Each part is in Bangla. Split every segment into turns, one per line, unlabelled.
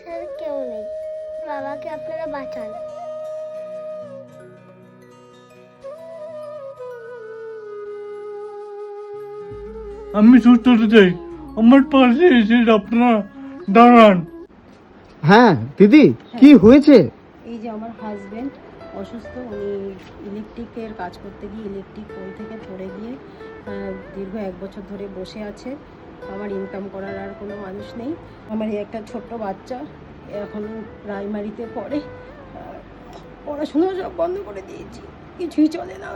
ছাড়া কেউ নেই। বাবাকে আপনারা বাঁচান।
আমি সুস্থ হতে চাই, আমার পাশে এসে আপনারা দাঁড়ান।
হ্যাঁ দিদি, কি হয়েছে?
এই যে আমার হাজবেন্ড অসুস্থ, উনি ইলেকট্রিকের কাজ করতে গিয়ে ইলেকট্রিক পোল থেকে পড়ে গিয়ে দীর্ঘ 1 বছর ধরে বসে আছে। আমার ইনকাম করার আর কোনো মানুষ নেই। আমার এই একটা ছোট্ট বাচ্চা এখন প্রাইমারিতে পড়ে, পড়াশোনা সব বন্ধ করে দিয়েছি, কিছুই চলে না।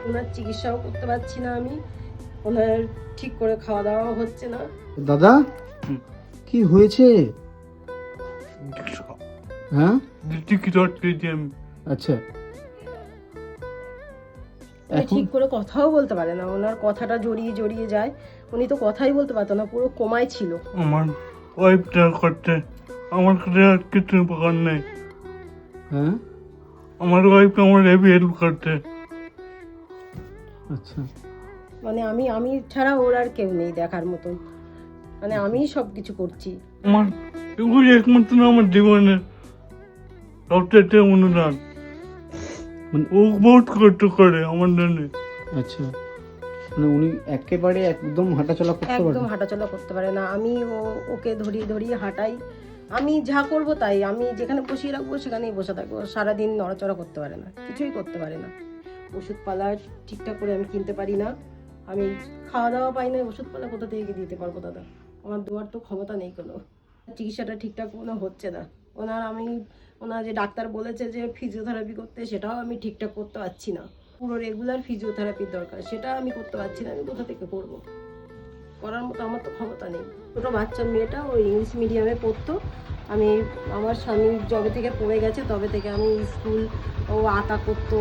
ওনার চিকিৎসাও করতে পারছি না আমি, ওনার ঠিক করে খাওয়া দাওয়া হচ্ছে না।
দাদা কি হয়েছে? হ্যাঁ
টিকিট আটকেছি আমি।
আচ্ছা,
উনি ঠিক করে কথাও বলতে পারে না, ওনার কথাটা জড়িয়ে জড়িয়ে যায়। উনি তো কথাই বলতে পারতো না, পুরো কোমায় ছিল।
আমার ওয়াইফটা করতে আমার কাছে আর কিছু উপকার নেই।
হ্যাঁ
আমার ওয়াইফ আমার হেভি হেল্প করতে।
আচ্ছা,
মানে আমি ছাড়া ওর আর কেউ নেই দেখার মতন, মানে আমিই সব কিছু করছি।
আমার এগুলি একমাত্র আমার জীবনের সবচেয়ে অনুদান।
মানে
ও বহুত কষ্ট করে আমার জন্য।
আচ্ছা, মানে উনি একেবারে একদম হাঁটাচলা করতে পারেন?
একদম হাঁটাচলা করতে পারে না। আমি ওকে ধরিয়ে ধরিয়ে হাঁটাই, আমি যা করবো তাই। আমি যেখানে বসিয়ে রাখবো সেখানেই বসে থাকবো, সারাদিন নড়াচড়া করতে পারে না, কিছুই করতে পারে না। ওষুধপালা ঠিকঠাক করে আমি কিনতে পারি না, আমি খাওয়া দাওয়া পাই না, ওষুধপালা কোথা থেকে দিতে পারবো দাদা? আমার দেওয়ার তো ক্ষমতা নেই কোনো। চিকিৎসাটা ঠিকঠাক কোনো হচ্ছে না। ওনার যে ডাক্তার বলেছে যে ফিজিওথেরাপি করতে, সেটাও আমি ঠিকঠাক করতে পারছি না। পুরো রেগুলার ফিজিওথেরাপির দরকার, সেটা আমি করতে পারছি না। আমি কোথা থেকে করবো? করার মতো আমার তো ক্ষমতা নেই। ছোটো বাচ্চা মেয়েটা ওই ইংলিশ মিডিয়ামে পড়তো। আমার স্বামী যবে থেকে পড়ে গেছে তবে থেকে আমি স্কুল, ও আঁকা করতো,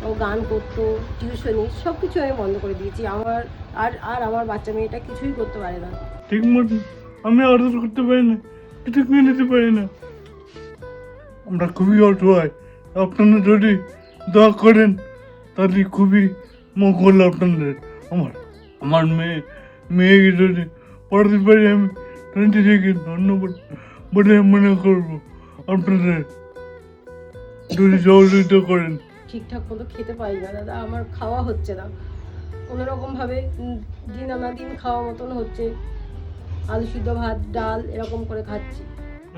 ও গান করতো, টিউশনি সব কিছু আমি বন্ধ করে দিয়েছি। আমার বাচ্চা মেয়েটা কিছুই করতে পারে না।
ঠিক মতো আমি অর্ডার করতে পারি না, কিছু কিনে নিতে পারি না। আমরা খুবই অসহায়। আপনারা যদি দোয়া করেন তাহলে খুবই মঙ্গল আপনাদের। আমার মেয়েকে যদি পড়াতে পারি আমি তাহলে থেকে ধন্যবাদ বলে মনে করবো। আপনাদের যদি সহযোগিতা করেন।
ঠিকঠাক মতো খেতে পারি না দাদা, আমার খাওয়া হচ্ছে না কোনোরকমভাবে। দিন আনা দিন খাওয়া মতন হচ্ছে, আলু সিদ্ধ ভাত ডাল এরকম করে খাচ্ছি।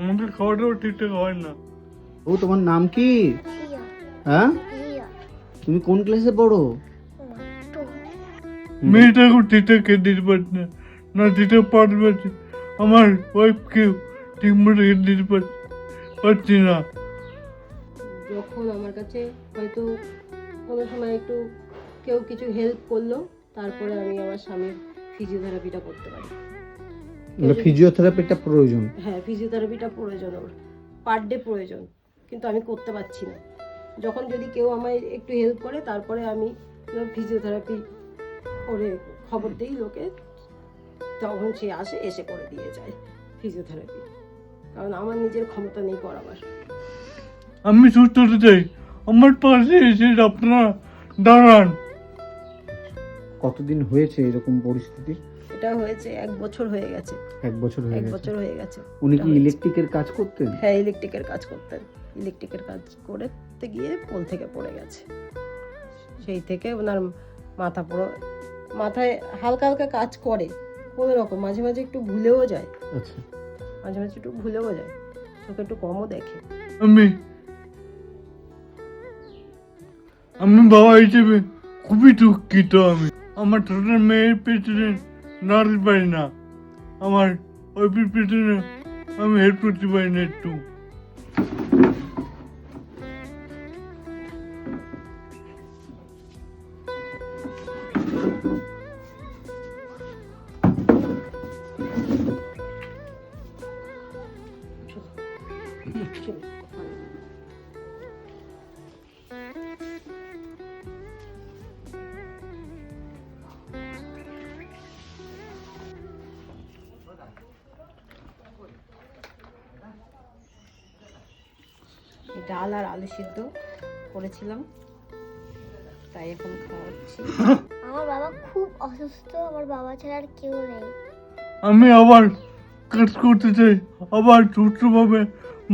আমাদের খাওয়াটাও ঠিকঠাক হয় না।
ও তোমার নাম কি?
রিয়া,
হ্যাঁ,
রিয়া,
তুমি কোন ক্লাসে পড়ো?
টু।
মেয়েটাকে ঠিকঠাক খেতে দিতে পারছি না, না দিতে পারছি। আমার ওয়াইফকেও ঠিক মতো খেতে দিতে পারছি না।
যখন আমার কাছে হয়তো কোনো সময় একটু কেউ কিছু হেল্প করলো, তারপরে আমি আমার স্বামীর ফিজিওথেরাপিটা করতে পারি।
মানে ফিজিওথেরাপিটা প্রয়োজন?
হ্যাঁ, ফিজিওথেরাপিটা প্রয়োজন, ওর পার ডে প্রয়োজন, কিন্তু আমি করতে পারছি না। যখন যদি কেউ আমায় একটু হেল্প করে তারপরে আমি ফিজিওথেরাপি করে খবর দিই লোকে, তখন সে এসে করে দিয়ে যায় ফিজিওথেরাপি, কারণ আমার নিজের ক্ষমতা নেই করাবার।
আমি সুস্থ হতে চাই, আমার পাশে এসে আপনারা দাঁড়ান।
কতদিন হয়েছে এরকম পরিস্থিতি?
এটা হয়েছে 1 বছর হয়ে গেছে।
1 বছর হয়ে
1
গেছে।
বছর হয়ে গেছে।
উনি
এটা
কি
হয়েছে।
ইলেকট্রিকের কাজ করতেন?
হ্যাঁ, ইলেকট্রিকের কাজ করতেন। ইলেকট্রিকের কাজ করতে গিয়ে পোল থেকে পড়ে গেছে। সেই থেকে ওনার মাথায় হালকা হালকা কাজ করে কোনো রকম, মাঝে মাঝে একটু ভুলেও যায়,
আচ্ছা,
মাঝে মাঝে একটু ভুলেও যায়, চোখে একটু কমও দেখে।
আমি বাবা হিসেবে খুবই দুঃখিত। আমার ছোট মেয়ের পেছনে দাঁড়াতে পারি না, আমার ওইপির পেছনে আমি হেল্প করতে পারি না একটু।
ডাল আর আলু সিদ্ধ করেছিলাম, তাই এখন খাওয়াচ্ছি।
আমার বাবা খুব অসুস্থ, আমার বাবা ছাড়া আর কেউ নেই।
আমি আবার কাজ করতে চাই, আবার সুস্থভাবে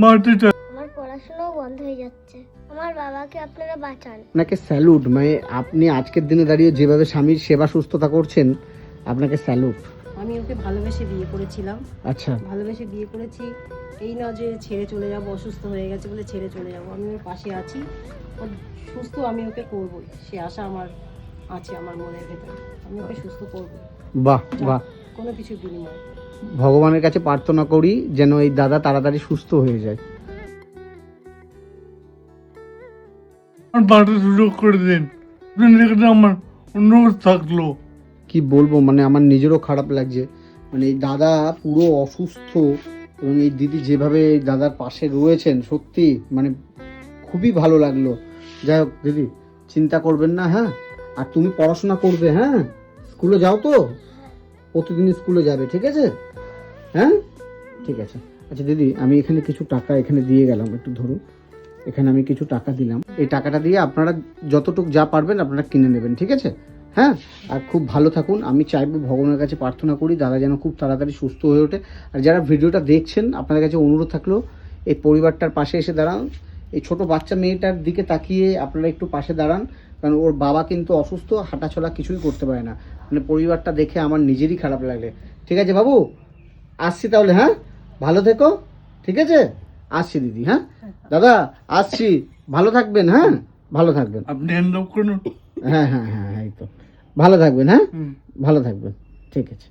মারতে চাই।
আমার পড়াশোনাও বন্ধ হয়ে যাচ্ছে, আমার বাবাকে আপনারা বাঁচান।
আপনাকে স্যালুট, মানে আপনি আজকের দিনে দাঁড়িয়ে যেভাবে স্বামীর সেবা সুস্থতা করছেন, আপনাকে স্যালুট।
আমি ওকে ভালোবেসে বিয়ে করেছিলাম,
আচ্ছা,
ভালোবেসে বিয়ে করেছি। এই না যে ছেড়ে চলে যাবো, অসুস্থ হয়ে গেছে বলে ছেড়ে চলে যাবো। আমি ওর পাশে আছি, ওর সুস্থ আমি ওকে করবই, সে আশা আমার আছে আমার মনের ভেতরে। আমি ওকে সুস্থ করবো,
বাহ বাহ।
কোনো কিছু বিনিময়।
ভগবানের কাছে প্রার্থনা করি যেন এই দাদা তাড়াতাড়ি সুস্থ হয়ে যায়।
আমার বাড়িতে সুযোগ করে দিন, আপনাদের কাছে আমার অনুরোধ থাকলো।
কি বলবো, মানে আমার নিজেরও খারাপ লাগছে। মানে এই দাদা পুরো অসুস্থ এবং এই দিদি যেভাবে এই দাদার পাশে রয়েছেন, সত্যি মানে খুবই ভালো লাগলো। যাই হোক দিদি, চিন্তা করবেন না, হ্যাঁ? আর তুমি পড়াশোনা করবে, হ্যাঁ? স্কুলে যাও তো, প্রতিদিন স্কুলে যাবে, ঠিক আছে? হ্যাঁ, ঠিক আছে। আচ্ছা দিদি, আমি এখানে কিছু টাকা এখানে দিয়ে গেলাম, একটু ধরুন। এখানে আমি কিছু টাকা দিলাম, এই টাকাটা দিয়ে আপনারা যতটুকু যা পারবেন আপনারা কিনে নেবেন, ঠিক আছে? হ্যাঁ, আর খুব ভালো থাকুন। আমি চাইবো, ভগবানের কাছে প্রার্থনা করি দাদা যেন খুব তাড়াতাড়ি সুস্থ হয়ে ওঠে। আর যারা ভিডিওটা দেখছেন, আপনাদের কাছে অনুরোধ থাকলো এই পরিবারটার পাশে এসে দাঁড়ান। এই ছোট বাচ্চা মেয়েটার দিকে তাকিয়ে আপনারা একটু পাশে দাঁড়ান, কারণ ওর বাবা কিন্তু অসুস্থ, হাঁটাচলা কিছুই করতে পারে না। মানে পরিবারটা দেখে আমার নিজেরই খারাপ লাগলে। ঠিক আছে বাবু, আসছি তাহলে, হ্যাঁ? ভালো থেকো, ঠিক আছে? আসছি দিদি, হ্যাঁ? দাদা আসছি, ভালো থাকবেন, হ্যাঁ? ভালো থাকবেন।
আপনি হ্যান্ড অফ করুন।
হ্যাঁ হ্যাঁ হ্যাঁ, এই তো ভালো থাকবেন, হ্যাঁ?
হুম।
ভালো থাকবেন, ঠিক আছে।